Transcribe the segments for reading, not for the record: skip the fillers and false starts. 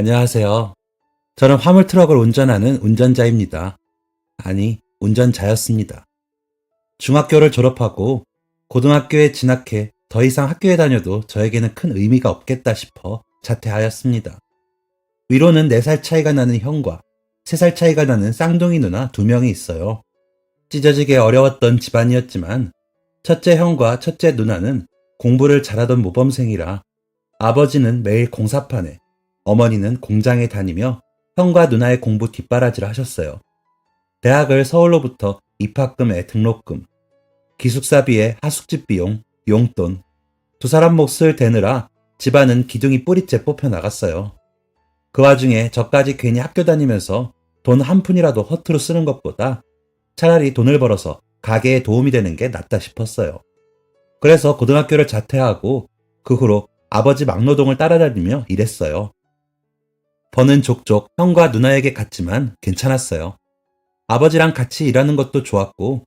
안녕하세요. 저는 화물 트럭을 운전하는 운전자입니다. 아니, 운전자였습니다. 중학교를 졸업하고 고등학교에 진학해 더 이상 학교에 다녀도 저에게는 큰 의미가 없겠다 싶어 자퇴하였습니다. 위로는 4살 차이가 나는 형과 3살 차이가 나는 쌍둥이 누나 2명이 있어요. 찢어지게 어려웠던 집안이었지만 첫째 형과 첫째 누나는 공부를 잘하던 모범생이라 아버지는 매일 공사판에, 어머니는 공장에 다니며 형과 누나의 공부 뒷바라지를 하셨어요. 대학을 서울로부터 입학금에 등록금, 기숙사비에 하숙집 비용, 용돈, 두 사람 몫을 대느라 집안은 기둥이 뿌리째 뽑혀 나갔어요. 그 와중에 저까지 괜히 학교 다니면서 돈 한 푼이라도 허투루 쓰는 것보다 차라리 돈을 벌어서 가게에 도움이 되는 게 낫다 싶었어요. 그래서 고등학교를 자퇴하고 그 후로 아버지 막노동을 따라다니며 일했어요. 버는 족족 형과 누나에게 갔지만 괜찮았어요. 아버지랑 같이 일하는 것도 좋았고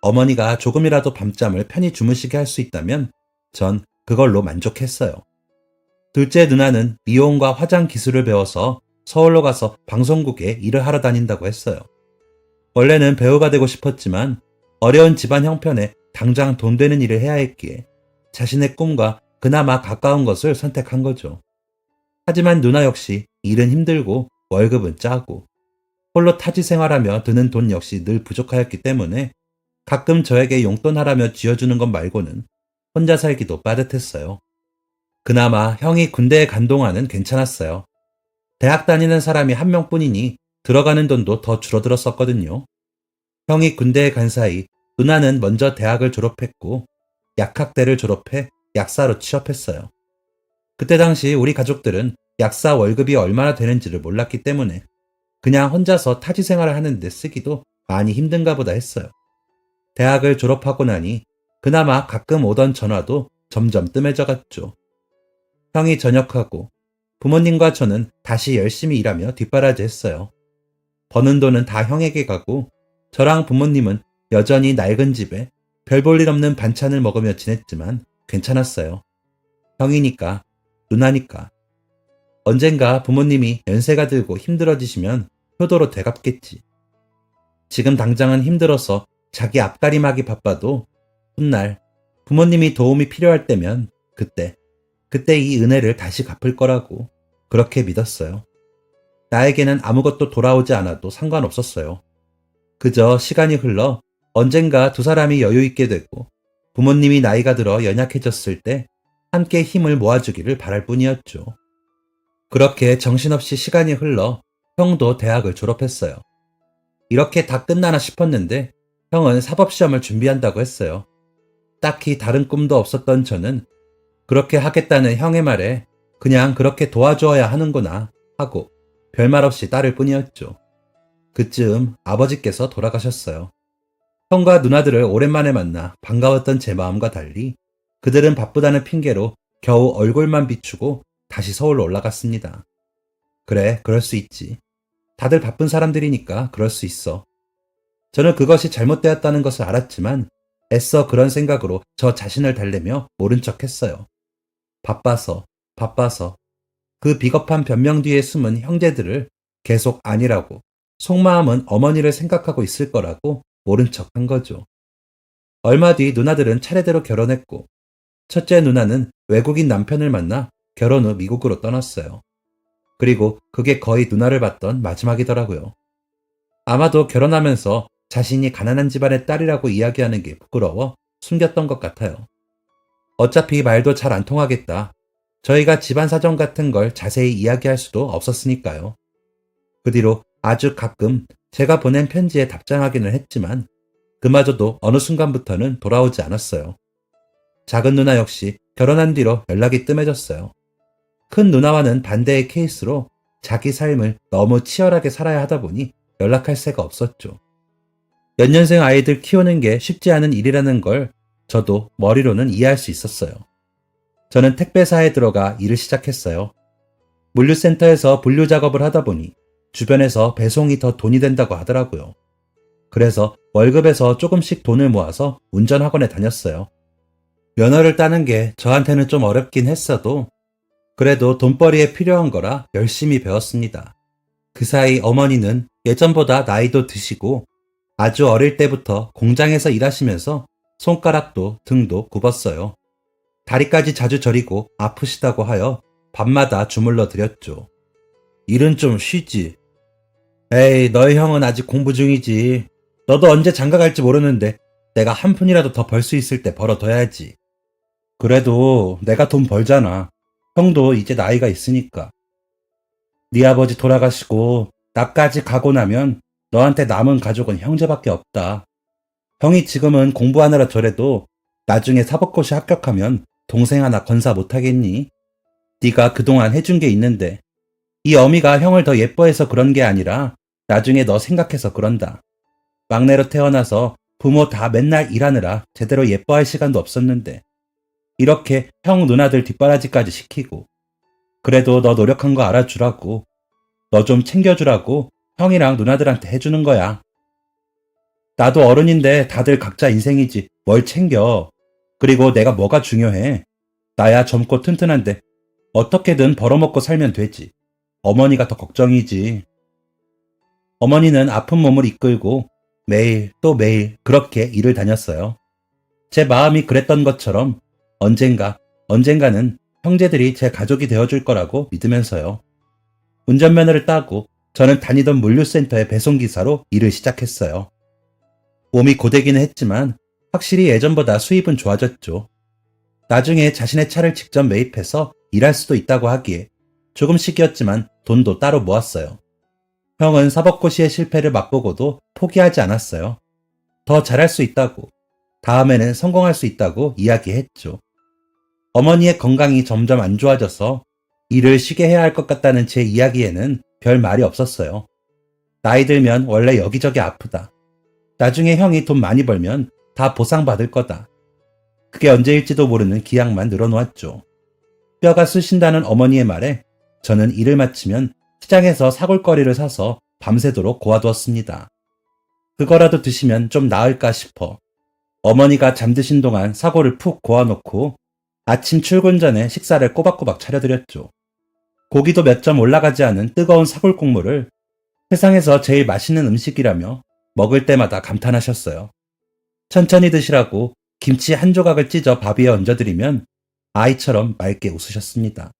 어머니가 조금이라도 밤잠을 편히 주무시게 할 수 있다면 전 그걸로 만족했어요. 둘째 누나는 미용과 화장 기술을 배워서 서울로 가서 방송국에 일을 하러 다닌다고 했어요. 원래는 배우가 되고 싶었지만 어려운 집안 형편에 당장 돈 되는 일을 해야 했기에 자신의 꿈과 그나마 가까운 것을 선택한 거죠. 하지만 누나 역시 일은 힘들고 월급은 짜고 홀로 타지 생활하며 드는 돈 역시 늘 부족하였기 때문에 가끔 저에게 용돈 하라며 쥐어주는 것 말고는 혼자 살기도 빠듯했어요. 그나마 형이 군대에 간 동안은 괜찮았어요. 대학 다니는 사람이 한 명뿐이니 들어가는 돈도 더 줄어들었었거든요. 형이 군대에 간 사이 누나는 먼저 대학을 졸업했고 약학대를 졸업해 약사로 취업했어요. 그때 당시 우리 가족들은 약사 월급이 얼마나 되는지를 몰랐기 때문에 그냥 혼자서 타지 생활을 하는데 쓰기도 많이 힘든가 보다 했어요. 대학을 졸업하고 나니 그나마 가끔 오던 전화도 점점 뜸해져 갔죠. 형이 전역하고 부모님과 저는 다시 열심히 일하며 뒷바라지 했어요. 버는 돈은 다 형에게 가고 저랑 부모님은 여전히 낡은 집에 별 볼 일 없는 반찬을 먹으며 지냈지만 괜찮았어요. 형이니까, 누나니까. 언젠가 부모님이 연세가 들고 힘들어지시면 효도로 되갚겠지. 지금 당장은 힘들어서 자기 앞가림하기 바빠도 훗날 부모님이 도움이 필요할 때면 그때 이 은혜를 다시 갚을 거라고 그렇게 믿었어요. 나에게는 아무것도 돌아오지 않아도 상관없었어요. 그저 시간이 흘러 언젠가 두 사람이 여유 있게 되고 부모님이 나이가 들어 연약해졌을 때 함께 힘을 모아주기를 바랄 뿐이었죠. 그렇게 정신없이 시간이 흘러 형도 대학을 졸업했어요. 이렇게 다 끝나나 싶었는데 형은 사법시험을 준비한다고 했어요. 딱히 다른 꿈도 없었던 저는 그렇게 하겠다는 형의 말에 그냥 그렇게 도와주어야 하는구나 하고 별말 없이 따를 뿐이었죠. 그쯤 아버지께서 돌아가셨어요. 형과 누나들을 오랜만에 만나 반가웠던 제 마음과 달리 그들은 바쁘다는 핑계로 겨우 얼굴만 비추고 다시 서울로 올라갔습니다. 그래, 그럴 수 있지. 다들 바쁜 사람들이니까 그럴 수 있어. 저는 그것이 잘못되었다는 것을 알았지만 애써 그런 생각으로 저 자신을 달래며 모른 척 했어요. 바빠서. 그 비겁한 변명 뒤에 숨은 형제들을 계속 아니라고 속마음은 어머니를 생각하고 있을 거라고 모른 척 한 거죠. 얼마 뒤 누나들은 차례대로 결혼했고 첫째 누나는 외국인 남편을 만나 결혼 후 미국으로 떠났어요. 그리고 그게 거의 누나를 봤던 마지막이더라고요. 아마도 결혼하면서 자신이 가난한 집안의 딸이라고 이야기하는 게 부끄러워 숨겼던 것 같아요. 어차피 말도 잘 안 통하겠다. 저희가 집안 사정 같은 걸 자세히 이야기할 수도 없었으니까요. 그 뒤로 아주 가끔 제가 보낸 편지에 답장하기는 했지만 그마저도 어느 순간부터는 돌아오지 않았어요. 작은 누나 역시 결혼한 뒤로 연락이 뜸해졌어요. 큰 누나와는 반대의 케이스로 자기 삶을 너무 치열하게 살아야 하다 보니 연락할 새가 없었죠. 연년생 아이들 키우는 게 쉽지 않은 일이라는 걸 저도 머리로는 이해할 수 있었어요. 저는 택배사에 들어가 일을 시작했어요. 물류센터에서 분류 작업을 하다 보니 주변에서 배송이 더 돈이 된다고 하더라고요. 그래서 월급에서 조금씩 돈을 모아서 운전학원에 다녔어요. 면허를 따는 게 저한테는 좀 어렵긴 했어도 그래도 돈벌이에 필요한 거라 열심히 배웠습니다. 그 사이 어머니는 예전보다 나이도 드시고 아주 어릴 때부터 공장에서 일하시면서 손가락도 등도 굽었어요. 다리까지 자주 저리고 아프시다고 하여 밤마다 주물러 드렸죠. 일은 좀 쉬지. 에이, 너희 형은 아직 공부 중이지. 너도 언제 장가 갈지 모르는데 내가 한 푼이라도 더 벌 수 있을 때 벌어둬야지. 그래도 내가 돈 벌잖아. 형도 이제 나이가 있으니까. 네 아버지 돌아가시고 나까지 가고 나면 너한테 남은 가족은 형제밖에 없다. 형이 지금은 공부하느라 저래도 나중에 사법고시 합격하면 동생 하나 건사 못하겠니? 네가 그동안 해준 게 있는데 이 어미가 형을 더 예뻐해서 그런 게 아니라 나중에 너 생각해서 그런다. 막내로 태어나서 부모 다 맨날 일하느라 제대로 예뻐할 시간도 없었는데 이렇게 형 누나들 뒷바라지까지 시키고 그래도 너 노력한 거 알아주라고 너 좀 챙겨주라고 형이랑 누나들한테 해주는 거야. 나도 어른인데 다들 각자 인생이지 뭘 챙겨. 그리고 내가 뭐가 중요해. 나야 젊고 튼튼한데 어떻게든 벌어먹고 살면 되지. 어머니가 더 걱정이지. 어머니는 아픈 몸을 이끌고 매일 또 매일 그렇게 일을 다녔어요. 제 마음이 그랬던 것처럼 언젠가는 형제들이 제 가족이 되어줄 거라고 믿으면서요. 운전면허를 따고 저는 다니던 물류센터의 배송기사로 일을 시작했어요. 몸이 고되기는 했지만 확실히 예전보다 수입은 좋아졌죠. 나중에 자신의 차를 직접 매입해서 일할 수도 있다고 하기에 조금씩이었지만 돈도 따로 모았어요. 형은 사법고시의 실패를 맛보고도 포기하지 않았어요. 더 잘할 수 있다고, 다음에는 성공할 수 있다고 이야기했죠. 어머니의 건강이 점점 안 좋아져서 일을 쉬게 해야 할 것 같다는 제 이야기에는 별 말이 없었어요. 나이 들면 원래 여기저기 아프다. 나중에 형이 돈 많이 벌면 다 보상받을 거다. 그게 언제일지도 모르는 기약만 늘어놓았죠. 뼈가 쑤신다는 어머니의 말에 저는 일을 마치면 시장에서 사골거리를 사서 밤새도록 고아두었습니다. 그거라도 드시면 좀 나을까 싶어. 어머니가 잠드신 동안 사골을 푹 고아놓고 아침 출근 전에 식사를 꼬박꼬박 차려드렸죠. 고기도 몇 점 올라가지 않은 뜨거운 사골 국물을 세상에서 제일 맛있는 음식이라며 먹을 때마다 감탄하셨어요. 천천히 드시라고 김치 한 조각을 찢어 밥 위에 얹어드리면 아이처럼 맑게 웃으셨습니다.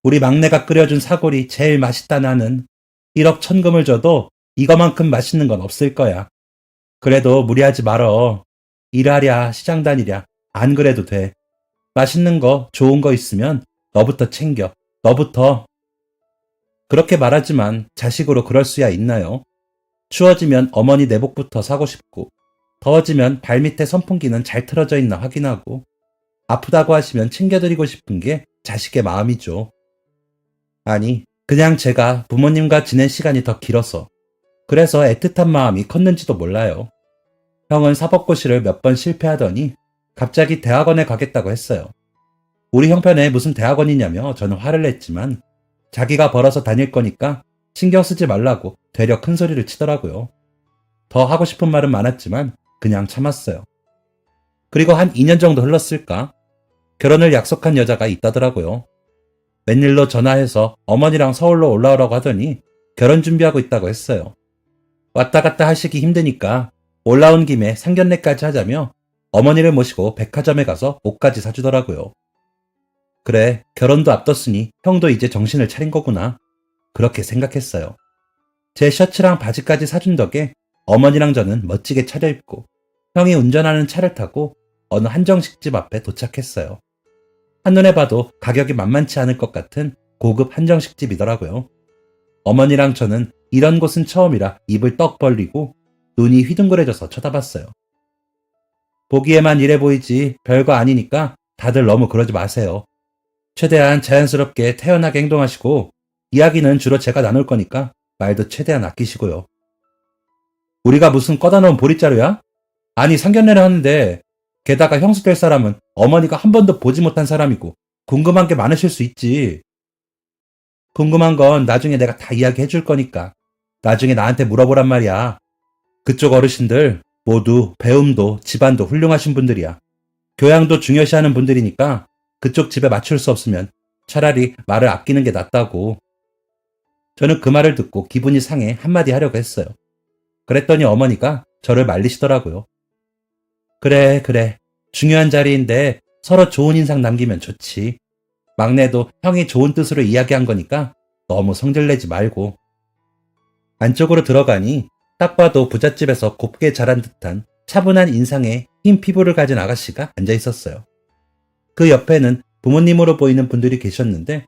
우리 막내가 끓여준 사골이 제일 맛있다 나는 1억 천금을 줘도 이거만큼 맛있는 건 없을 거야. 그래도 무리하지 말어. 일하랴 시장 다니랴 안 그래도 돼. 맛있는 거 좋은 거 있으면 너부터 챙겨. 너부터. 그렇게 말하지만 자식으로 그럴 수야 있나요? 추워지면 어머니 내복부터 사고 싶고 더워지면 발밑에 선풍기는 잘 틀어져 있나 확인하고 아프다고 하시면 챙겨드리고 싶은 게 자식의 마음이죠. 아니, 그냥 제가 부모님과 지낸 시간이 더 길어서 그래서 애틋한 마음이 컸는지도 몰라요. 형은 사법고시를 몇 번 실패하더니 갑자기 대학원에 가겠다고 했어요. 우리 형편에 무슨 대학원이냐며 저는 화를 냈지만 자기가 벌어서 다닐 거니까 신경 쓰지 말라고 되려 큰 소리를 치더라고요. 더 하고 싶은 말은 많았지만 그냥 참았어요. 그리고 한 2년 정도 흘렀을까? 결혼을 약속한 여자가 있다더라고요. 웬일로 전화해서 어머니랑 서울로 올라오라고 하더니 결혼 준비하고 있다고 했어요. 왔다 갔다 하시기 힘드니까 올라온 김에 상견례까지 하자며 어머니를 모시고 백화점에 가서 옷까지 사주더라고요. 그래, 결혼도 앞뒀으니 형도 이제 정신을 차린 거구나. 그렇게 생각했어요. 제 셔츠랑 바지까지 사준 덕에 어머니랑 저는 멋지게 차려입고 형이 운전하는 차를 타고 어느 한정식집 앞에 도착했어요. 한눈에 봐도 가격이 만만치 않을 것 같은 고급 한정식집이더라고요. 어머니랑 저는 이런 곳은 처음이라 입을 떡 벌리고 눈이 휘둥그레져서 쳐다봤어요. 보기에만 이래 보이지 별거 아니니까 다들 너무 그러지 마세요. 최대한 자연스럽게 태연하게 행동하시고 이야기는 주로 제가 나눌 거니까 말도 최대한 아끼시고요. 우리가 무슨 꺼다 놓은 보릿자루야? 아니 상견례를 하는데 게다가 형수 될 사람은 어머니가 한 번도 보지 못한 사람이고 궁금한 게 많으실 수 있지. 궁금한 건 나중에 내가 다 이야기해 줄 거니까 나중에 나한테 물어보란 말이야. 그쪽 어르신들 모두 배움도 집안도 훌륭하신 분들이야. 교양도 중요시하는 분들이니까 그쪽 집에 맞출 수 없으면 차라리 말을 아끼는 게 낫다고. 저는 그 말을 듣고 기분이 상해 한마디 하려고 했어요. 그랬더니 어머니가 저를 말리시더라고요. 그래, 그래. 중요한 자리인데 서로 좋은 인상 남기면 좋지. 막내도 형이 좋은 뜻으로 이야기한 거니까 너무 성질내지 말고. 안쪽으로 들어가니 딱 봐도 부잣집에서 곱게 자란 듯한 차분한 인상에 흰 피부를 가진 아가씨가 앉아 있었어요. 그 옆에는 부모님으로 보이는 분들이 계셨는데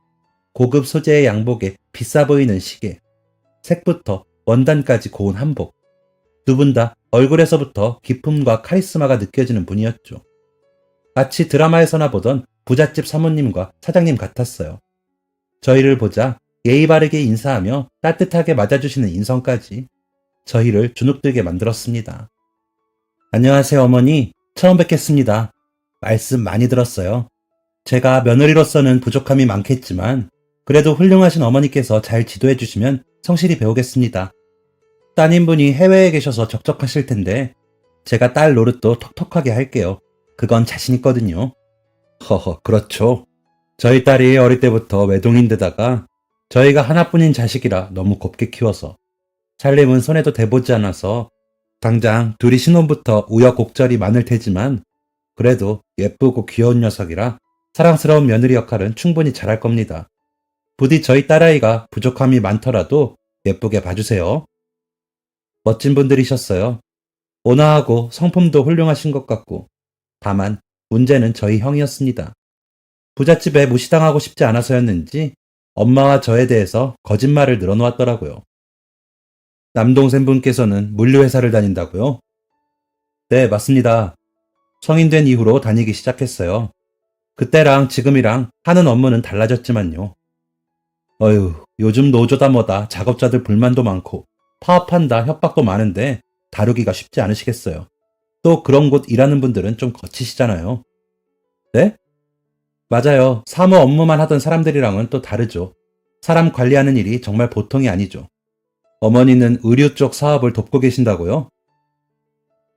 고급 소재의 양복에 비싸 보이는 시계, 색부터 원단까지 고운 한복. 두 분 다 얼굴에서부터 기품과 카리스마가 느껴지는 분이었죠. 마치 드라마에서나 보던 부잣집 사모님과 사장님 같았어요. 저희를 보자 예의 바르게 인사하며 따뜻하게 맞아주시는 인성까지 저희를 주눅들게 만들었습니다. 안녕하세요 어머니, 처음 뵙겠습니다. 말씀 많이 들었어요. 제가 며느리로서는 부족함이 많겠지만 그래도 훌륭하신 어머니께서 잘 지도해 주시면 성실히 배우겠습니다. 따님분이 해외에 계셔서 적적하실 텐데 제가 딸 노릇도 톡톡하게 할게요. 그건 자신 있거든요. 허허, 그렇죠. 저희 딸이 어릴 때부터 외동인데다가 저희가 하나뿐인 자식이라 너무 곱게 키워서 살림은 손에도 대보지 않아서 당장 둘이 신혼부터 우여곡절이 많을 테지만 그래도 예쁘고 귀여운 녀석이라 사랑스러운 며느리 역할은 충분히 잘할 겁니다. 부디 저희 딸아이가 부족함이 많더라도 예쁘게 봐주세요. 멋진 분들이셨어요. 온화하고 성품도 훌륭하신 것 같고 다만 문제는 저희 형이었습니다. 부잣집에 무시당하고 싶지 않아서였는지 엄마와 저에 대해서 거짓말을 늘어놓았더라고요. 남동생분께서는 물류회사를 다닌다고요? 네, 맞습니다. 성인 된 이후로 다니기 시작했어요. 그때랑 지금이랑 하는 업무는 달라졌지만요. 어휴, 요즘 노조다 뭐다 작업자들 불만도 많고 파업한다 협박도 많은데 다루기가 쉽지 않으시겠어요. 또 그런 곳 일하는 분들은 좀 거치시잖아요. 네? 맞아요. 사무 업무만 하던 사람들이랑은 또 다르죠. 사람 관리하는 일이 정말 보통이 아니죠. 어머니는 의류 쪽 사업을 돕고 계신다고요?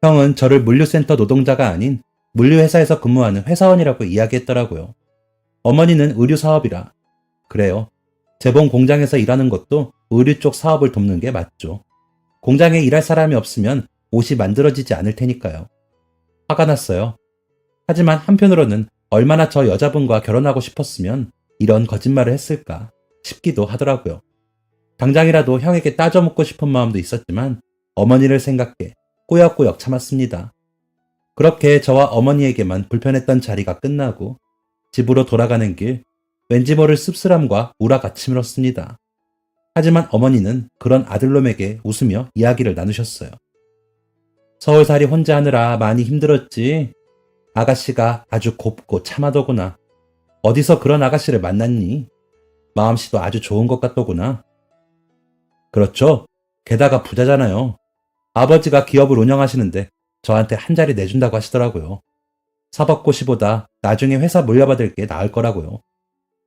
형은 저를 물류센터 노동자가 아닌 물류회사에서 근무하는 회사원이라고 이야기했더라고요. 어머니는 의류 사업이라. 그래요. 재봉 공장에서 일하는 것도 의류 쪽 사업을 돕는 게 맞죠. 공장에 일할 사람이 없으면 옷이 만들어지지 않을 테니까요. 화가 났어요. 하지만 한편으로는 얼마나 저 여자분과 결혼하고 싶었으면 이런 거짓말을 했을까 싶기도 하더라고요. 당장이라도 형에게 따져묻고 싶은 마음도 있었지만 어머니를 생각해 꾸역꾸역 참았습니다. 그렇게 저와 어머니에게만 불편했던 자리가 끝나고 집으로 돌아가는 길 왠지 모를 씁쓸함과 우라가 치밀었습니다. 하지만 어머니는 그런 아들놈에게 웃으며 이야기를 나누셨어요. 서울살이 혼자 하느라 많이 힘들었지. 아가씨가 아주 곱고 참하더구나. 어디서 그런 아가씨를 만났니? 마음씨도 아주 좋은 것 같더구나. 그렇죠. 게다가 부자잖아요. 아버지가 기업을 운영하시는데 저한테 한 자리 내준다고 하시더라고요. 사법고시보다 나중에 회사 물려받을 게 나을 거라고요.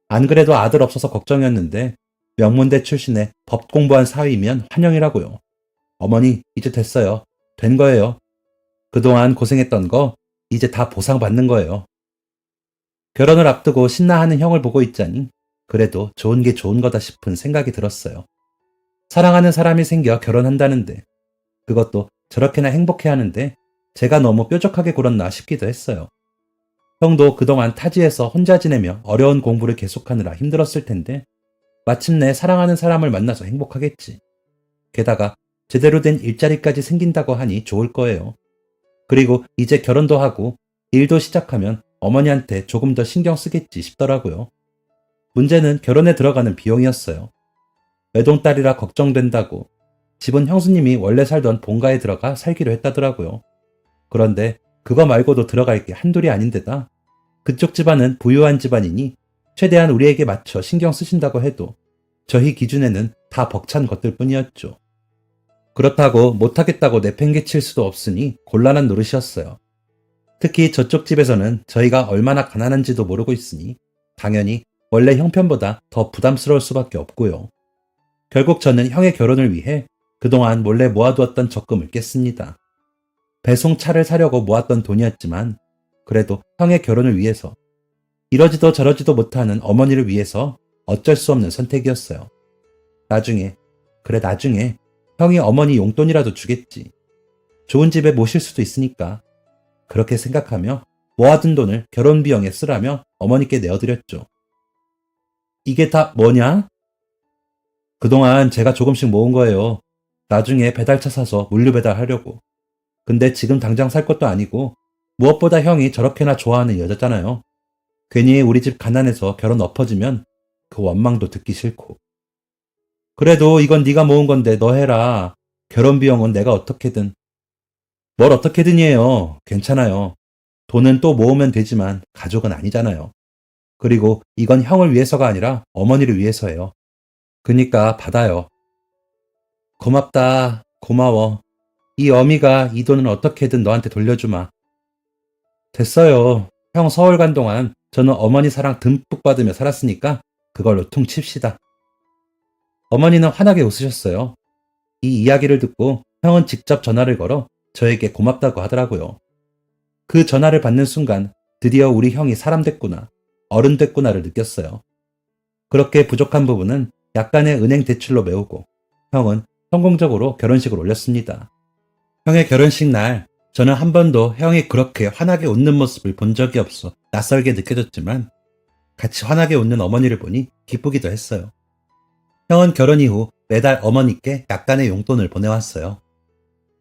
안 그래도 아들 없어서 걱정이었는데 명문대 출신의 법 공부한 사위면 환영이라고요. 어머니, 이제 됐어요. 된 거예요. 그동안 고생했던 거 이제 다 보상받는 거예요. 결혼을 앞두고 신나하는 형을 보고 있자니 그래도 좋은 게 좋은 거다 싶은 생각이 들었어요. 사랑하는 사람이 생겨 결혼한다는데 그것도 저렇게나 행복해하는데 제가 너무 뾰족하게 굴었나 싶기도 했어요. 형도 그동안 타지에서 혼자 지내며 어려운 공부를 계속하느라 힘들었을 텐데 마침내 사랑하는 사람을 만나서 행복하겠지. 게다가 제대로 된 일자리까지 생긴다고 하니 좋을 거예요. 그리고 이제 결혼도 하고 일도 시작하면 어머니한테 조금 더 신경 쓰겠지 싶더라고요. 문제는 결혼에 들어가는 비용이었어요. 외동딸이라 걱정된다고 집은 형수님이 원래 살던 본가에 들어가 살기로 했다더라고요. 그런데 그거 말고도 들어갈 게 한둘이 아닌데다 그쪽 집안은 부유한 집안이니 최대한 우리에게 맞춰 신경 쓰신다고 해도 저희 기준에는 다 벅찬 것들 뿐이었죠. 그렇다고 못하겠다고 내팽개칠 수도 없으니 곤란한 노릇이었어요. 특히 저쪽 집에서는 저희가 얼마나 가난한지도 모르고 있으니 당연히 원래 형편보다 더 부담스러울 수밖에 없고요. 결국 저는 형의 결혼을 위해 그동안 몰래 모아두었던 적금을 깼습니다. 배송차를 사려고 모았던 돈이었지만 그래도 형의 결혼을 위해서 이러지도 저러지도 못하는 어머니를 위해서 어쩔 수 없는 선택이었어요. 나중에 형이 어머니 용돈이라도 주겠지. 좋은 집에 모실 수도 있으니까. 그렇게 생각하며 모아둔 돈을 결혼 비용에 쓰라며 어머니께 내어드렸죠. 이게 다 뭐냐? 그동안 제가 조금씩 모은 거예요. 나중에 배달차 사서 물류 배달하려고. 근데 지금 당장 살 것도 아니고 무엇보다 형이 저렇게나 좋아하는 여자잖아요. 괜히 우리 집 가난해서 결혼 엎어지면 그 원망도 듣기 싫고. 그래도 이건 네가 모은 건데 너 해라. 결혼 비용은 내가 어떻게든. 뭘 어떻게든이에요. 괜찮아요. 돈은 또 모으면 되지만 가족은 아니잖아요. 그리고 이건 형을 위해서가 아니라 어머니를 위해서예요. 그니까 받아요. 고맙다. 고마워. 이 어미가 이 돈은 어떻게든 너한테 돌려주마. 됐어요. 형 서울 간 동안 저는 어머니 사랑 듬뿍 받으며 살았으니까 그걸로 퉁칩시다. 어머니는 환하게 웃으셨어요. 이 이야기를 듣고 형은 직접 전화를 걸어 저에게 고맙다고 하더라고요. 그 전화를 받는 순간 드디어 우리 형이 사람 됐구나, 어른 됐구나를 느꼈어요. 그렇게 부족한 부분은 약간의 은행 대출로 메우고 형은 성공적으로 결혼식을 올렸습니다. 형의 결혼식 날 저는 한 번도 형이 그렇게 환하게 웃는 모습을 본 적이 없어 낯설게 느껴졌지만 같이 환하게 웃는 어머니를 보니 기쁘기도 했어요. 형은 결혼 이후 매달 어머니께 약간의 용돈을 보내왔어요.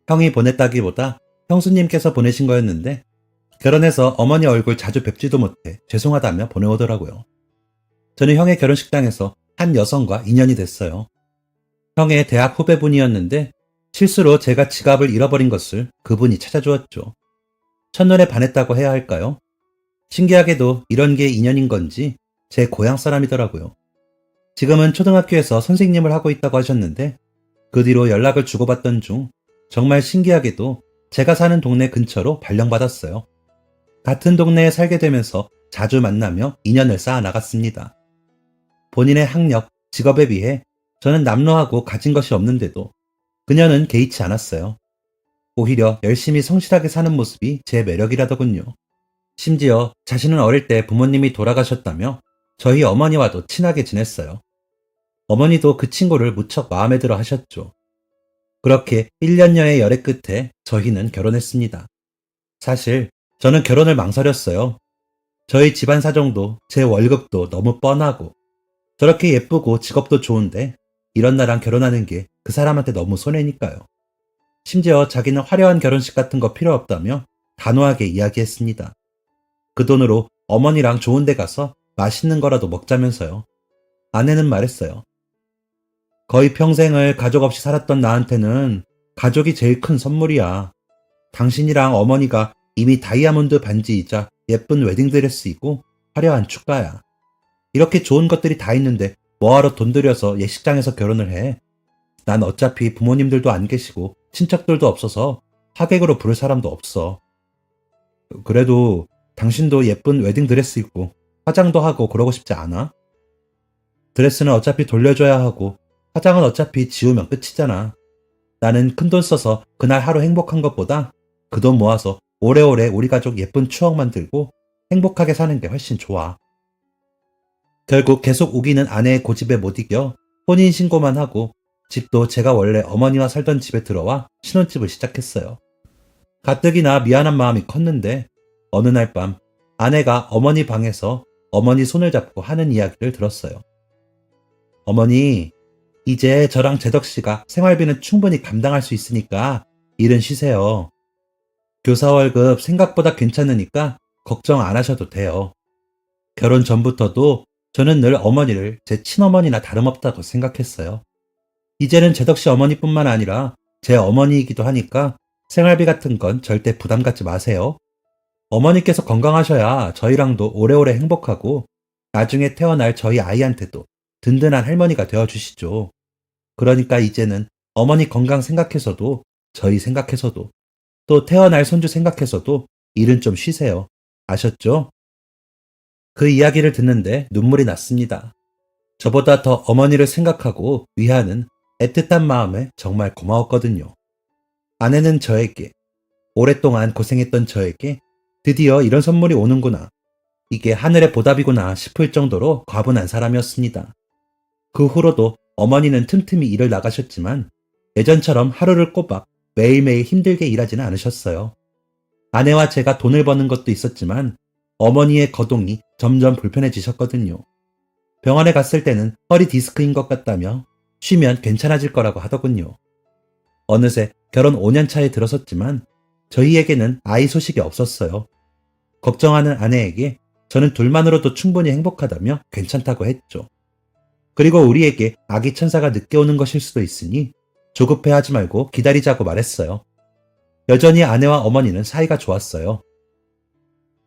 형이 보냈다기보다 형수님께서 보내신 거였는데 결혼해서 어머니 얼굴 자주 뵙지도 못해 죄송하다며 보내오더라고요. 저는 형의 결혼식장에서 한 여성과 인연이 됐어요. 형의 대학 후배분이었는데 실수로 제가 지갑을 잃어버린 것을 그분이 찾아주었죠. 첫눈에 반했다고 해야 할까요? 신기하게도 이런 게 인연인 건지 제 고향 사람이더라고요. 지금은 초등학교에서 선생님을 하고 있다고 하셨는데 그 뒤로 연락을 주고받던 중 정말 신기하게도 제가 사는 동네 근처로 발령받았어요. 같은 동네에 살게 되면서 자주 만나며 인연을 쌓아 나갔습니다. 본인의 학력, 직업에 비해 저는 남루하고 가진 것이 없는데도 그녀는 개의치 않았어요. 오히려 열심히 성실하게 사는 모습이 제 매력이라더군요. 심지어 자신은 어릴 때 부모님이 돌아가셨다며 저희 어머니와도 친하게 지냈어요. 어머니도 그 친구를 무척 마음에 들어 하셨죠. 그렇게 1년여의 열애 끝에 저희는 결혼했습니다. 사실 저는 결혼을 망설였어요. 저희 집안 사정도 제 월급도 너무 뻔하고 저렇게 예쁘고 직업도 좋은데 이런 나랑 결혼하는 게 그 사람한테 너무 손해니까요. 심지어 자기는 화려한 결혼식 같은 거 필요 없다며 단호하게 이야기했습니다. 그 돈으로 어머니랑 좋은 데 가서 맛있는 거라도 먹자면서요. 아내는 말했어요. 거의 평생을 가족 없이 살았던 나한테는 가족이 제일 큰 선물이야. 당신이랑 어머니가 이미 다이아몬드 반지이자 예쁜 웨딩드레스 입고 화려한 축가야. 이렇게 좋은 것들이 다 있는데 뭐하러 돈 들여서 예식장에서 결혼을 해? 난 어차피 부모님들도 안 계시고 친척들도 없어서 하객으로 부를 사람도 없어. 그래도 당신도 예쁜 웨딩드레스 입고 화장도 하고 그러고 싶지 않아? 드레스는 어차피 돌려줘야 하고 화장은 어차피 지우면 끝이잖아. 나는 큰돈 써서 그날 하루 행복한 것보다 그 돈 모아서 오래오래 우리 가족 예쁜 추억 만들고 행복하게 사는 게 훨씬 좋아. 결국 계속 우기는 아내의 고집에 못 이겨 혼인신고만 하고 집도 제가 원래 어머니와 살던 집에 들어와 신혼집을 시작했어요. 가뜩이나 미안한 마음이 컸는데 어느 날 밤 아내가 어머니 방에서 어머니 손을 잡고 하는 이야기를 들었어요. 어머니, 이제 저랑 재덕씨가 생활비는 충분히 감당할 수 있으니까 일은 쉬세요. 교사 월급 생각보다 괜찮으니까 걱정 안 하셔도 돼요. 결혼 전부터도 저는 늘 어머니를 제 친어머니나 다름없다고 생각했어요. 이제는 재덕씨 어머니뿐만 아니라 제 어머니이기도 하니까 생활비 같은 건 절대 부담 갖지 마세요. 어머니께서 건강하셔야 저희랑도 오래오래 행복하고 나중에 태어날 저희 아이한테도 든든한 할머니가 되어주시죠. 그러니까 이제는 어머니 건강 생각해서도 저희 생각해서도 또 태어날 손주 생각해서도 일은 좀 쉬세요. 아셨죠? 그 이야기를 듣는데 눈물이 났습니다. 저보다 더 어머니를 생각하고 위하는 애틋한 마음에 정말 고마웠거든요. 아내는 저에게, 오랫동안 고생했던 저에게 드디어 이런 선물이 오는구나. 이게 하늘의 보답이구나 싶을 정도로 과분한 사람이었습니다. 그 후로도 어머니는 틈틈이 일을 나가셨지만 예전처럼 하루를 꼬박 매일매일 힘들게 일하지는 않으셨어요. 아내와 제가 돈을 버는 것도 있었지만 어머니의 거동이 점점 불편해지셨거든요. 병원에 갔을 때는 허리 디스크인 것 같다며 쉬면 괜찮아질 거라고 하더군요. 어느새 결혼 5년 차에 들어섰지만 저희에게는 아이 소식이 없었어요. 걱정하는 아내에게 저는 둘만으로도 충분히 행복하다며 괜찮다고 했죠. 그리고 우리에게 아기 천사가 늦게 오는 것일 수도 있으니 조급해하지 말고 기다리자고 말했어요. 여전히 아내와 어머니는 사이가 좋았어요.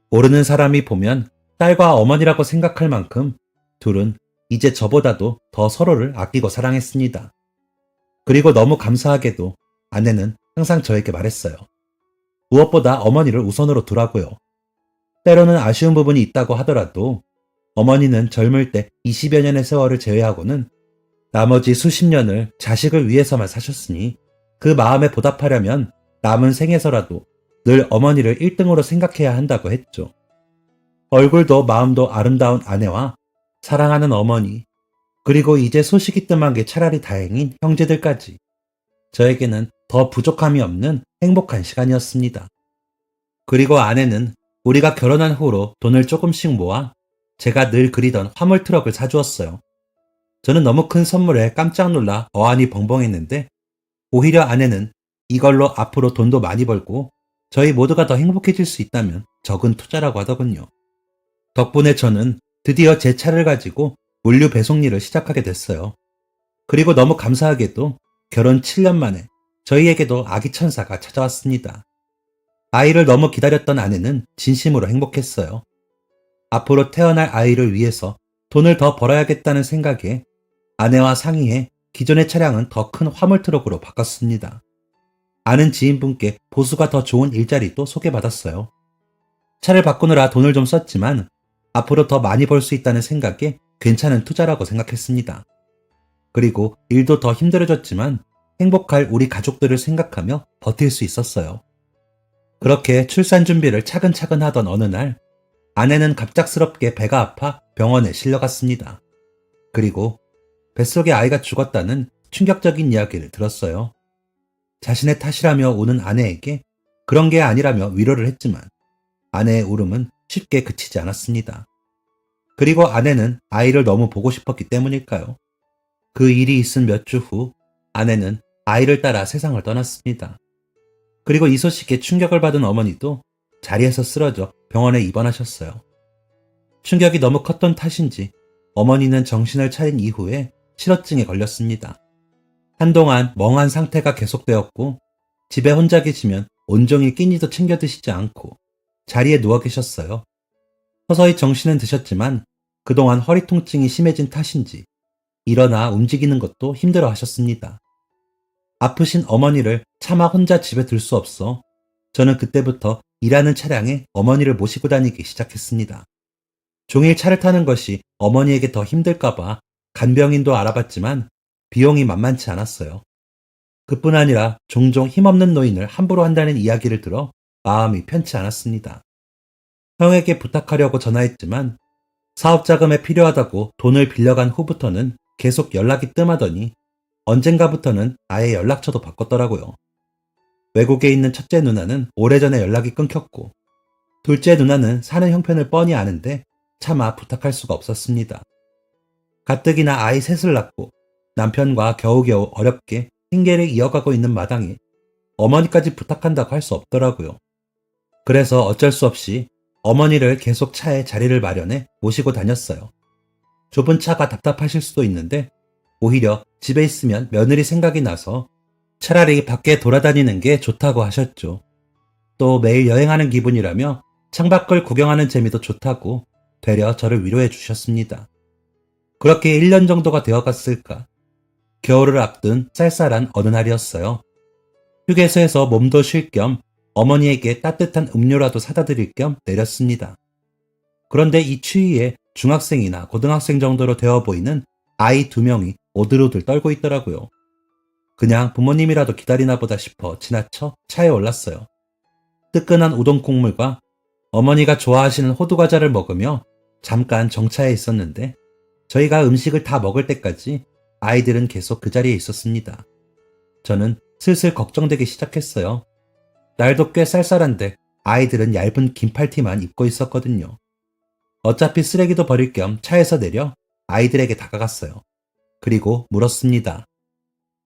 모르는 사람이 보면 딸과 어머니라고 생각할 만큼 둘은 이제 저보다도 더 서로를 아끼고 사랑했습니다. 그리고 너무 감사하게도 아내는 항상 저에게 말했어요. 무엇보다 어머니를 우선으로 두라고요. 때로는 아쉬운 부분이 있다고 하더라도 어머니는 젊을 때 20여 년의 세월을 제외하고는 나머지 수십 년을 자식을 위해서만 사셨으니 그 마음에 보답하려면 남은 생에서라도 늘 어머니를 1등으로 생각해야 한다고 했죠. 얼굴도 마음도 아름다운 아내와 사랑하는 어머니, 그리고 이제 소식이 뜸한 게 차라리 다행인 형제들까지 저에게는 더 부족함이 없는 행복한 시간이었습니다. 그리고 아내는 우리가 결혼한 후로 돈을 조금씩 모아 제가 늘 그리던 화물 트럭을 사주었어요. 저는 너무 큰 선물에 깜짝 놀라 어안이 벙벙했는데 오히려 아내는 이걸로 앞으로 돈도 많이 벌고 저희 모두가 더 행복해질 수 있다면 적은 투자라고 하더군요. 덕분에 저는 드디어 제 차를 가지고 물류 배송 일을 시작하게 됐어요. 그리고 너무 감사하게도 결혼 7년 만에 저희에게도 아기 천사가 찾아왔습니다. 아이를 너무 기다렸던 아내는 진심으로 행복했어요. 앞으로 태어날 아이를 위해서 돈을 더 벌어야겠다는 생각에 아내와 상의해 기존의 차량은 더 큰 화물 트럭으로 바꿨습니다. 아는 지인분께 보수가 더 좋은 일자리도 소개받았어요. 차를 바꾸느라 돈을 좀 썼지만 앞으로 더 많이 벌 수 있다는 생각에 괜찮은 투자라고 생각했습니다. 그리고 일도 더 힘들어졌지만 행복할 우리 가족들을 생각하며 버틸 수 있었어요. 그렇게 출산 준비를 차근차근 하던 어느 날 아내는 갑작스럽게 배가 아파 병원에 실려갔습니다. 그리고 뱃속에 아이가 죽었다는 충격적인 이야기를 들었어요. 자신의 탓이라며 우는 아내에게 그런 게 아니라며 위로를 했지만 아내의 울음은 쉽게 그치지 않았습니다. 그리고 아내는 아이를 너무 보고 싶었기 때문일까요? 그 일이 있은 몇 주 후 아내는 아이를 따라 세상을 떠났습니다. 그리고 이 소식에 충격을 받은 어머니도 자리에서 쓰러져 병원에 입원하셨어요. 충격이 너무 컸던 탓인지 어머니는 정신을 차린 이후에 실어증에 걸렸습니다. 한동안 멍한 상태가 계속되었고 집에 혼자 계시면 온종일 끼니도 챙겨 드시지 않고 자리에 누워 계셨어요. 서서히 정신은 드셨지만 그동안 허리 통증이 심해진 탓인지 일어나 움직이는 것도 힘들어 하셨습니다. 아프신 어머니를 차마 혼자 집에 둘 수 없어 저는 그때부터 일하는 차량에 어머니를 모시고 다니기 시작했습니다. 종일 차를 타는 것이 어머니에게 더 힘들까봐 간병인도 알아봤지만 비용이 만만치 않았어요. 그뿐 아니라 종종 힘없는 노인을 함부로 한다는 이야기를 들어 마음이 편치 않았습니다. 형에게 부탁하려고 전화했지만 사업 자금에 필요하다고 돈을 빌려간 후부터는 계속 연락이 뜸하더니 언젠가부터는 아예 연락처도 바꿨더라고요. 외국에 있는 첫째 누나는 오래전에 연락이 끊겼고 둘째 누나는 사는 형편을 뻔히 아는데 차마 부탁할 수가 없었습니다. 가뜩이나 아이 셋을 낳고 남편과 겨우겨우 어렵게 생계를 이어가고 있는 마당에 어머니까지 부탁한다고 할 수 없더라고요. 그래서 어쩔 수 없이 어머니를 계속 차에 자리를 마련해 모시고 다녔어요. 좁은 차가 답답하실 수도 있는데 오히려 집에 있으면 며느리 생각이 나서 차라리 밖에 돌아다니는 게 좋다고 하셨죠. 또 매일 여행하는 기분이라며 창밖을 구경하는 재미도 좋다고 되려 저를 위로해 주셨습니다. 그렇게 1년 정도가 되어갔을까. 겨울을 앞둔 쌀쌀한 어느 날이었어요. 휴게소에서 몸도 쉴 겸 어머니에게 따뜻한 음료라도 사다 드릴 겸 내렸습니다. 그런데 이 추위에 중학생이나 고등학생 정도로 되어 보이는 아이 2명이 오들오들 떨고 있더라고요. 그냥 부모님이라도 기다리나 보다 싶어 지나쳐 차에 올랐어요. 뜨끈한 우동 국물과 어머니가 좋아하시는 호두과자를 먹으며 잠깐 정차해 있었는데 저희가 음식을 다 먹을 때까지 아이들은 계속 그 자리에 있었습니다. 저는 슬슬 걱정되기 시작했어요. 날도 꽤 쌀쌀한데 아이들은 얇은 긴팔티만 입고 있었거든요. 어차피 쓰레기도 버릴 겸 차에서 내려 아이들에게 다가갔어요. 그리고 물었습니다.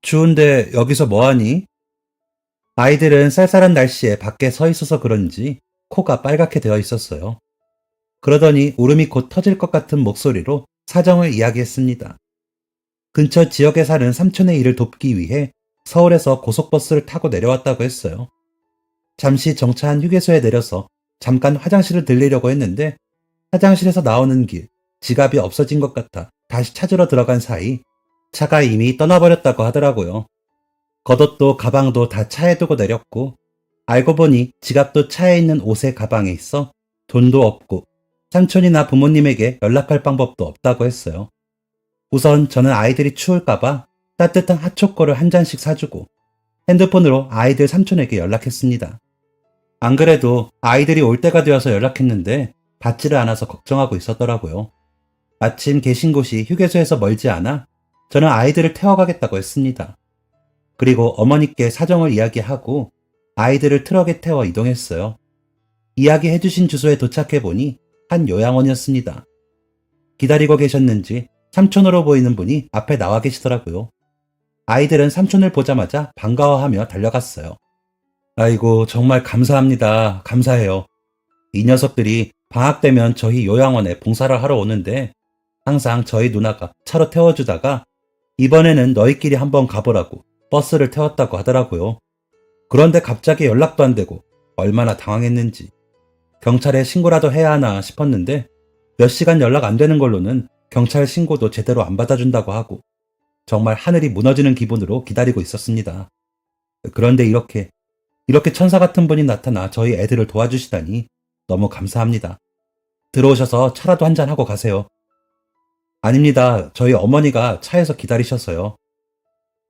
추운데 여기서 뭐하니? 아이들은 쌀쌀한 날씨에 밖에 서 있어서 그런지 코가 빨갛게 되어 있었어요. 그러더니 울음이 곧 터질 것 같은 목소리로 사정을 이야기했습니다. 근처 지역에 사는 삼촌의 일을 돕기 위해 서울에서 고속버스를 타고 내려왔다고 했어요. 잠시 정차한 휴게소에 내려서 잠깐 화장실을 들리려고 했는데 화장실에서 나오는 길, 지갑이 없어진 것 같아 다시 찾으러 들어간 사이 차가 이미 떠나버렸다고 하더라고요. 겉옷도 가방도 다 차에 두고 내렸고 알고 보니 지갑도 차에 있는 옷의 가방에 있어 돈도 없고 삼촌이나 부모님에게 연락할 방법도 없다고 했어요. 우선 저는 아이들이 추울까봐 따뜻한 핫초코를 한 잔씩 사주고 핸드폰으로 아이들 삼촌에게 연락했습니다. 안 그래도 아이들이 올 때가 되어서 연락했는데 받지를 않아서 걱정하고 있었더라고요. 마침 계신 곳이 휴게소에서 멀지 않아 저는 아이들을 태워가겠다고 했습니다. 그리고 어머니께 사정을 이야기하고 아이들을 트럭에 태워 이동했어요. 이야기해주신 주소에 도착해보니 한 요양원이었습니다. 기다리고 계셨는지 삼촌으로 보이는 분이 앞에 나와 계시더라고요. 아이들은 삼촌을 보자마자 반가워하며 달려갔어요. 아이고, 정말 감사합니다. 감사해요. 이 녀석들이 방학 되면 저희 요양원에 봉사를 하러 오는데 항상 저희 누나가 차로 태워주다가 이번에는 너희끼리 한번 가보라고 버스를 태웠다고 하더라고요. 그런데 갑자기 연락도 안 되고 얼마나 당황했는지 경찰에 신고라도 해야 하나 싶었는데 몇 시간 연락 안 되는 걸로는 경찰 신고도 제대로 안 받아준다고 하고 정말 하늘이 무너지는 기분으로 기다리고 있었습니다. 그런데 이렇게 천사 같은 분이 나타나 저희 애들을 도와주시다니 너무 감사합니다. 들어오셔서 차라도 한잔 하고 가세요. 아닙니다. 저희 어머니가 차에서 기다리셔서요.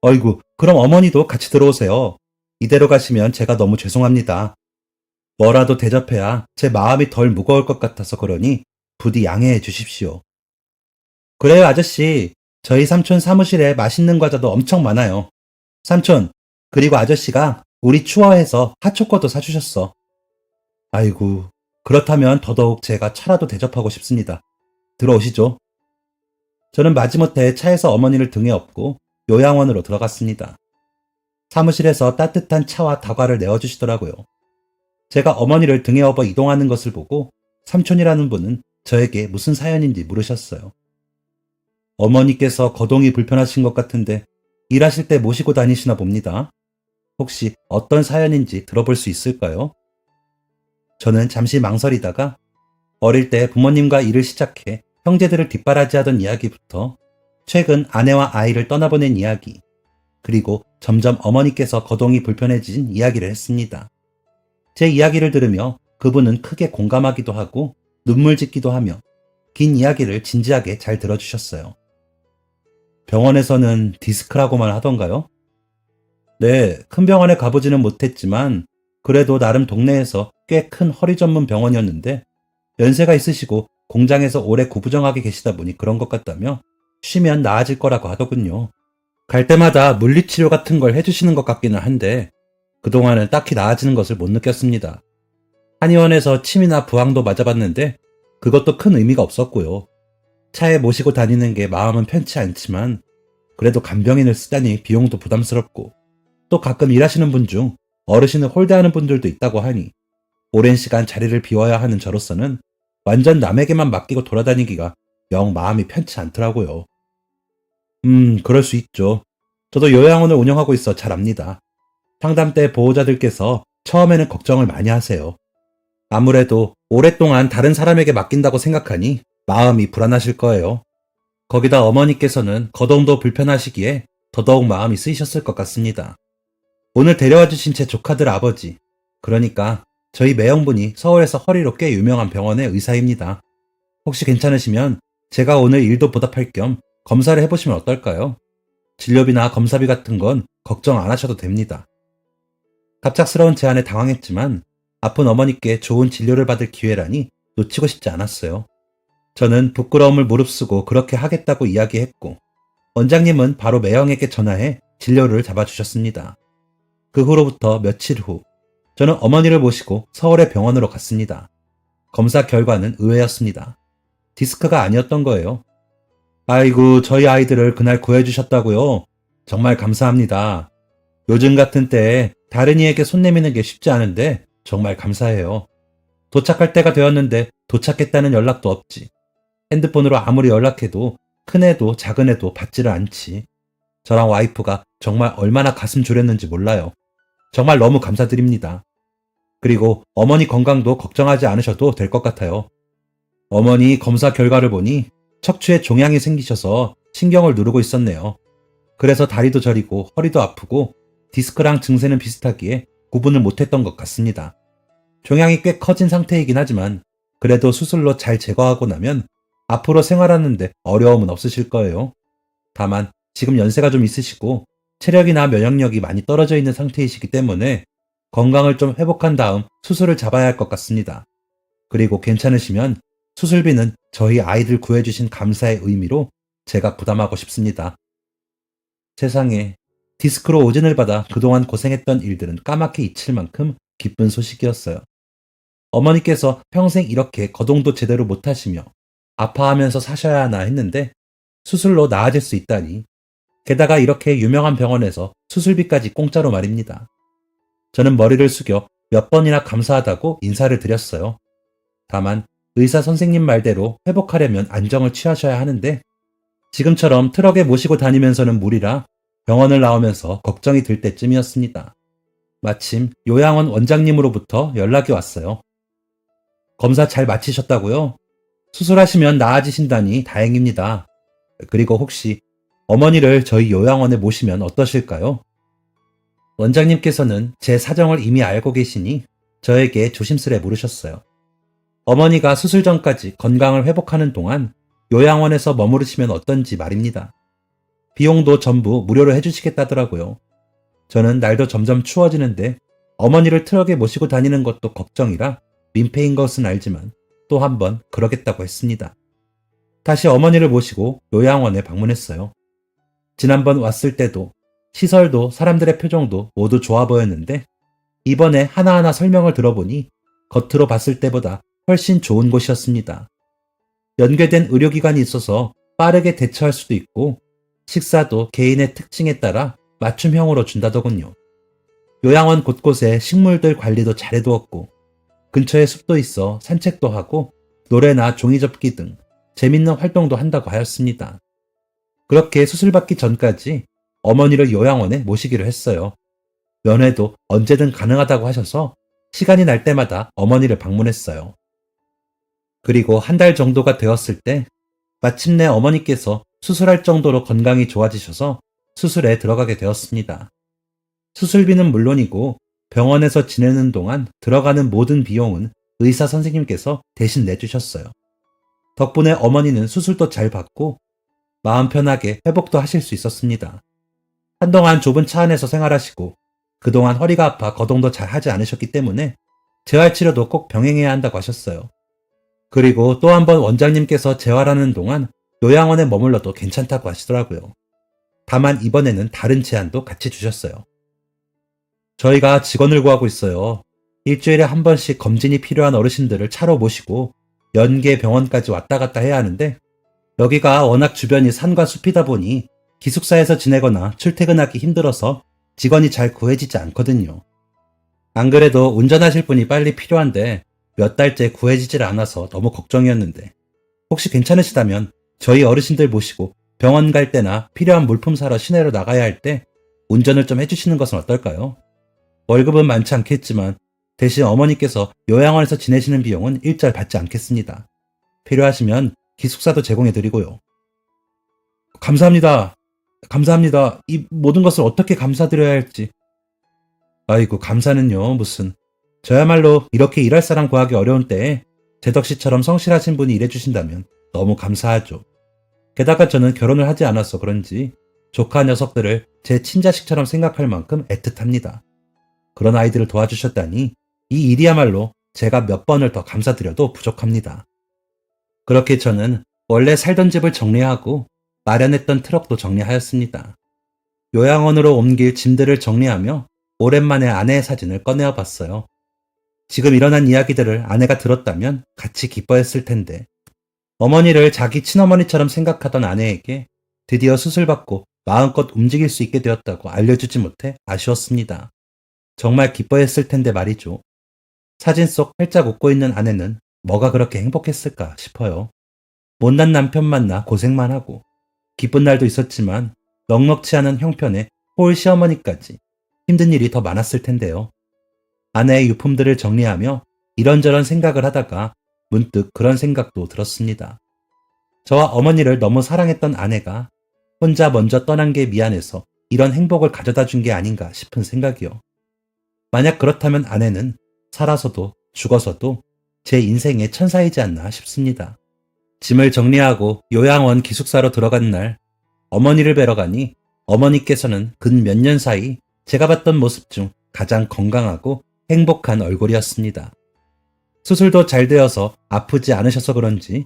어이구, 그럼 어머니도 같이 들어오세요. 이대로 가시면 제가 너무 죄송합니다. 뭐라도 대접해야 제 마음이 덜 무거울 것 같아서 그러니 부디 양해해 주십시오. 그래요, 아저씨. 저희 삼촌 사무실에 맛있는 과자도 엄청 많아요. 삼촌, 그리고 아저씨가 우리 추워해서 핫초코도 사주셨어. 아이고, 그렇다면 더더욱 제가 차라도 대접하고 싶습니다. 들어오시죠. 저는 마지못해 차에서 어머니를 등에 업고 요양원으로 들어갔습니다. 사무실에서 따뜻한 차와 다과를 내어주시더라고요. 제가 어머니를 등에 업어 이동하는 것을 보고 삼촌이라는 분은 저에게 무슨 사연인지 물으셨어요. 어머니께서 거동이 불편하신 것 같은데 일하실 때 모시고 다니시나 봅니다. 혹시 어떤 사연인지 들어볼 수 있을까요? 저는 잠시 망설이다가 어릴 때 부모님과 일을 시작해 형제들을 뒷바라지하던 이야기부터 최근 아내와 아이를 떠나보낸 이야기, 그리고 점점 어머니께서 거동이 불편해진 이야기를 했습니다. 제 이야기를 들으며 그분은 크게 공감하기도 하고 눈물 짓기도 하며 긴 이야기를 진지하게 잘 들어주셨어요. 병원에서는 디스크라고만 하던가요? 네, 큰 병원에 가보지는 못했지만 그래도 나름 동네에서 꽤 큰 허리 전문 병원이었는데 연세가 있으시고 공장에서 오래 구부정하게 계시다 보니 그런 것 같다며 쉬면 나아질 거라고 하더군요. 갈 때마다 물리치료 같은 걸 해주시는 것 같기는 한데 그동안은 딱히 나아지는 것을 못 느꼈습니다. 한의원에서 침이나 부항도 맞아봤는데 그것도 큰 의미가 없었고요. 차에 모시고 다니는 게 마음은 편치 않지만 그래도 간병인을 쓰다니 비용도 부담스럽고 또 가끔 일하시는 분 중 어르신을 홀대하는 분들도 있다고 하니 오랜 시간 자리를 비워야 하는 저로서는 완전 남에게만 맡기고 돌아다니기가 영 마음이 편치 않더라고요. 그럴 수 있죠. 저도 요양원을 운영하고 있어 잘 압니다. 상담 때 보호자들께서 처음에는 걱정을 많이 하세요. 아무래도 오랫동안 다른 사람에게 맡긴다고 생각하니 마음이 불안하실 거예요. 거기다 어머니께서는 거동도 불편하시기에 더더욱 마음이 쓰이셨을 것 같습니다. 오늘 데려와 주신 제 조카들 아버지, 그러니까 저희 매형분이 서울에서 허리로 꽤 유명한 병원의 의사입니다. 혹시 괜찮으시면 제가 오늘 일도 보답할 겸 검사를 해보시면 어떨까요? 진료비나 검사비 같은 건 걱정 안 하셔도 됩니다. 갑작스러운 제안에 당황했지만 아픈 어머니께 좋은 진료를 받을 기회라니 놓치고 싶지 않았어요. 저는 부끄러움을 무릅쓰고 그렇게 하겠다고 이야기했고, 원장님은 바로 매형에게 전화해 진료를 잡아주셨습니다. 그 후로부터 며칠 후, 저는 어머니를 모시고 서울의 병원으로 갔습니다. 검사 결과는 의외였습니다. 디스크가 아니었던 거예요. 아이고, 저희 아이들을 그날 구해주셨다고요? 정말 감사합니다. 요즘 같은 때에 다른 이에게 손 내미는 게 쉽지 않은데 정말 감사해요. 도착할 때가 되었는데 도착했다는 연락도 없지. 핸드폰으로 아무리 연락해도 큰 애도 작은 애도 받지를 않지. 저랑 와이프가 정말 얼마나 가슴 졸였는지 몰라요. 정말 너무 감사드립니다. 그리고 어머니 건강도 걱정하지 않으셔도 될 것 같아요. 어머니 검사 결과를 보니 척추에 종양이 생기셔서 신경을 누르고 있었네요. 그래서 다리도 저리고 허리도 아프고 디스크랑 증세는 비슷하기에 구분을 못했던 것 같습니다. 종양이 꽤 커진 상태이긴 하지만 그래도 수술로 잘 제거하고 나면 앞으로 생활하는데 어려움은 없으실 거예요. 다만 지금 연세가 좀 있으시고 체력이나 면역력이 많이 떨어져 있는 상태이시기 때문에 건강을 좀 회복한 다음 수술을 잡아야 할 것 같습니다. 그리고 괜찮으시면 수술비는 저희 아이들 구해주신 감사의 의미로 제가 부담하고 싶습니다. 세상에, 디스크로 오진을 받아 그동안 고생했던 일들은 까맣게 잊힐 만큼 기쁜 소식이었어요. 어머니께서 평생 이렇게 거동도 제대로 못하시며 아파하면서 사셔야 하나 했는데 수술로 나아질 수 있다니. 게다가 이렇게 유명한 병원에서 수술비까지 공짜로 말입니다. 저는 머리를 숙여 몇 번이나 감사하다고 인사를 드렸어요. 다만 의사 선생님 말대로 회복하려면 안정을 취하셔야 하는데 지금처럼 트럭에 모시고 다니면서는 무리라 병원을 나오면서 걱정이 들 때쯤이었습니다. 마침 요양원 원장님으로부터 연락이 왔어요. 검사 잘 마치셨다고요? 수술하시면 나아지신다니 다행입니다. 그리고 혹시 어머니를 저희 요양원에 모시면 어떠실까요? 원장님께서는 제 사정을 이미 알고 계시니 저에게 조심스레 물으셨어요. 어머니가 수술 전까지 건강을 회복하는 동안 요양원에서 머무르시면 어떤지 말입니다. 비용도 전부 무료로 해주시겠다더라고요. 저는 날도 점점 추워지는데 어머니를 트럭에 모시고 다니는 것도 걱정이라 민폐인 것은 알지만 또 한 번 그러겠다고 했습니다. 다시 어머니를 모시고 요양원에 방문했어요. 지난번 왔을 때도 시설도 사람들의 표정도 모두 좋아 보였는데 이번에 하나하나 설명을 들어보니 겉으로 봤을 때보다 훨씬 좋은 곳이었습니다. 연계된 의료기관이 있어서 빠르게 대처할 수도 있고 식사도 개인의 특징에 따라 맞춤형으로 준다더군요. 요양원 곳곳에 식물들 관리도 잘해두었고 근처에 숲도 있어 산책도 하고 노래나 종이접기 등 재밌는 활동도 한다고 하였습니다. 그렇게 수술받기 전까지 어머니를 요양원에 모시기로 했어요. 면회도 언제든 가능하다고 하셔서 시간이 날 때마다 어머니를 방문했어요. 그리고 한 달 정도가 되었을 때 마침내 어머니께서 수술할 정도로 건강이 좋아지셔서 수술에 들어가게 되었습니다. 수술비는 물론이고 병원에서 지내는 동안 들어가는 모든 비용은 의사 선생님께서 대신 내주셨어요. 덕분에 어머니는 수술도 잘 받고 마음 편하게 회복도 하실 수 있었습니다. 한동안 좁은 차 안에서 생활하시고 그동안 허리가 아파 거동도 잘 하지 않으셨기 때문에 재활치료도 꼭 병행해야 한다고 하셨어요. 그리고 또 한 번 원장님께서 재활하는 동안 요양원에 머물러도 괜찮다고 하시더라고요. 다만 이번에는 다른 제안도 같이 주셨어요. 저희가 직원을 구하고 있어요. 일주일에 한 번씩 검진이 필요한 어르신들을 차로 모시고 연계 병원까지 왔다 갔다 해야 하는데 여기가 워낙 주변이 산과 숲이다 보니 기숙사에서 지내거나 출퇴근하기 힘들어서 직원이 잘 구해지지 않거든요. 안 그래도 운전하실 분이 빨리 필요한데 몇 달째 구해지질 않아서 너무 걱정이었는데 혹시 괜찮으시다면 저희 어르신들 모시고 병원 갈 때나 필요한 물품 사러 시내로 나가야 할 때 운전을 좀 해주시는 것은 어떨까요? 월급은 많지 않겠지만 대신 어머니께서 요양원에서 지내시는 비용은 일절 받지 않겠습니다. 필요하시면 기숙사도 제공해드리고요. 감사합니다. 감사합니다. 이 모든 것을 어떻게 감사드려야 할지. 아이고, 감사는요, 무슨. 저야말로 이렇게 일할 사람 구하기 어려운 때에 제덕씨처럼 성실하신 분이 일해주신다면 너무 감사하죠. 게다가 저는 결혼을 하지 않아서 그런지 조카 녀석들을 제 친자식처럼 생각할 만큼 애틋합니다. 그런 아이들을 도와주셨다니 이 일이야말로 제가 몇 번을 더 감사드려도 부족합니다. 그렇게 저는 원래 살던 집을 정리하고 마련했던 트럭도 정리하였습니다. 요양원으로 옮길 짐들을 정리하며 오랜만에 아내의 사진을 꺼내어 봤어요. 지금 일어난 이야기들을 아내가 들었다면 같이 기뻐했을 텐데, 어머니를 자기 친어머니처럼 생각하던 아내에게 드디어 수술받고 마음껏 움직일 수 있게 되었다고 알려주지 못해 아쉬웠습니다. 정말 기뻐했을 텐데 말이죠. 사진 속 활짝 웃고 있는 아내는 뭐가 그렇게 행복했을까 싶어요. 못난 남편 만나 고생만 하고 기쁜 날도 있었지만 넉넉치 않은 형편에 홀 시어머니까지 힘든 일이 더 많았을 텐데요. 아내의 유품들을 정리하며 이런저런 생각을 하다가 문득 그런 생각도 들었습니다. 저와 어머니를 너무 사랑했던 아내가 혼자 먼저 떠난 게 미안해서 이런 행복을 가져다 준 게 아닌가 싶은 생각이요. 만약 그렇다면 아내는 살아서도 죽어서도 제 인생의 천사이지 않나 싶습니다. 짐을 정리하고 요양원 기숙사로 들어간 날, 어머니를 뵈러 가니 어머니께서는 근 몇 년 사이 제가 봤던 모습 중 가장 건강하고 행복한 얼굴이었습니다. 수술도 잘 되어서 아프지 않으셔서 그런지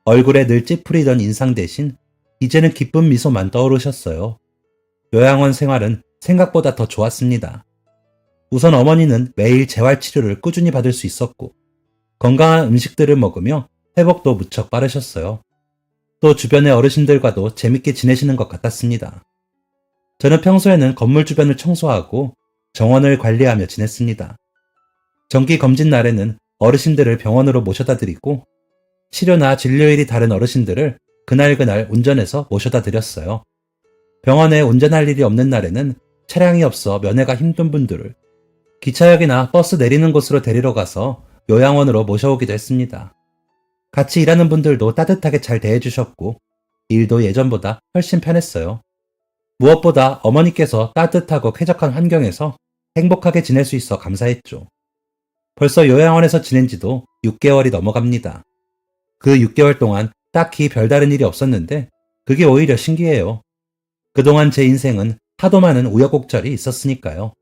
얼굴에 늘 찌푸리던 인상 대신 이제는 기쁜 미소만 떠오르셨어요. 요양원 생활은 생각보다 더 좋았습니다. 우선 어머니는 매일 재활치료를 꾸준히 받을 수 있었고 건강한 음식들을 먹으며 회복도 무척 빠르셨어요. 또 주변의 어르신들과도 재밌게 지내시는 것 같았습니다. 저는 평소에는 건물 주변을 청소하고 정원을 관리하며 지냈습니다. 정기 검진 날에는 어르신들을 병원으로 모셔다 드리고 치료나 진료일이 다른 어르신들을 그날 운전해서 모셔다 드렸어요. 병원에 운전할 일이 없는 날에는 차량이 없어 면회가 힘든 분들을 기차역이나 버스 내리는 곳으로 데리러 가서 요양원으로 모셔오기도 했습니다. 같이 일하는 분들도 따뜻하게 잘 대해주셨고 일도 예전보다 훨씬 편했어요. 무엇보다 어머니께서 따뜻하고 쾌적한 환경에서 행복하게 지낼 수 있어 감사했죠. 벌써 요양원에서 지낸 지도 6개월이 넘어갑니다. 그 6개월 동안 딱히 별다른 일이 없었는데 그게 오히려 신기해요. 그동안 제 인생은 하도 많은 우여곡절이 있었으니까요.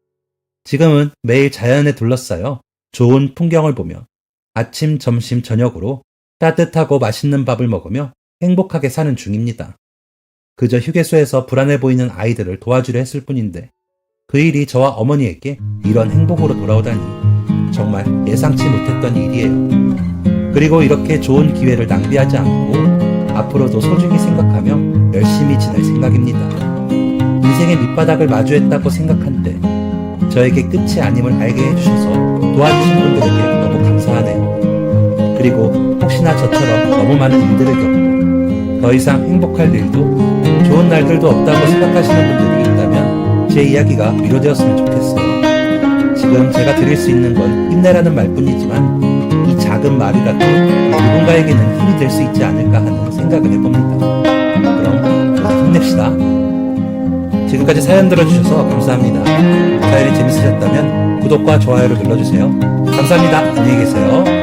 지금은 매일 자연에 둘러싸여 좋은 풍경을 보며 아침, 점심, 저녁으로 따뜻하고 맛있는 밥을 먹으며 행복하게 사는 중입니다. 그저 휴게소에서 불안해 보이는 아이들을 도와주려 했을 뿐인데 그 일이 저와 어머니에게 이런 행복으로 돌아오다니 정말 예상치 못했던 일이에요. 그리고 이렇게 좋은 기회를 낭비하지 않고 앞으로도 소중히 생각하며 열심히 지낼 생각입니다. 인생의 밑바닥을 마주했다고 생각한 때 저에게 끝이 아님을 알게 해주셔서 도와주신 분들에게 너무 감사하네요. 그리고 혹시나 저처럼 너무 많은 일들을 겪고 더 이상 행복할 일도 좋은 날들도 없다고 생각하시는 분들이 있다면 제 이야기가 위로되었으면 좋겠어요. 지금 제가 드릴 수 있는 건 힘내라는 말뿐이지만 이 작은 말이라도 누군가에게는 힘이 될 수 있지 않을까 하는 생각을 해봅니다. 그럼 모두 힘냅시다. 지금까지 사연 들어주셔서 감사합니다. 사연이 재밌으셨다면 구독과 좋아요를 눌러주세요. 감사합니다. 안녕히 계세요.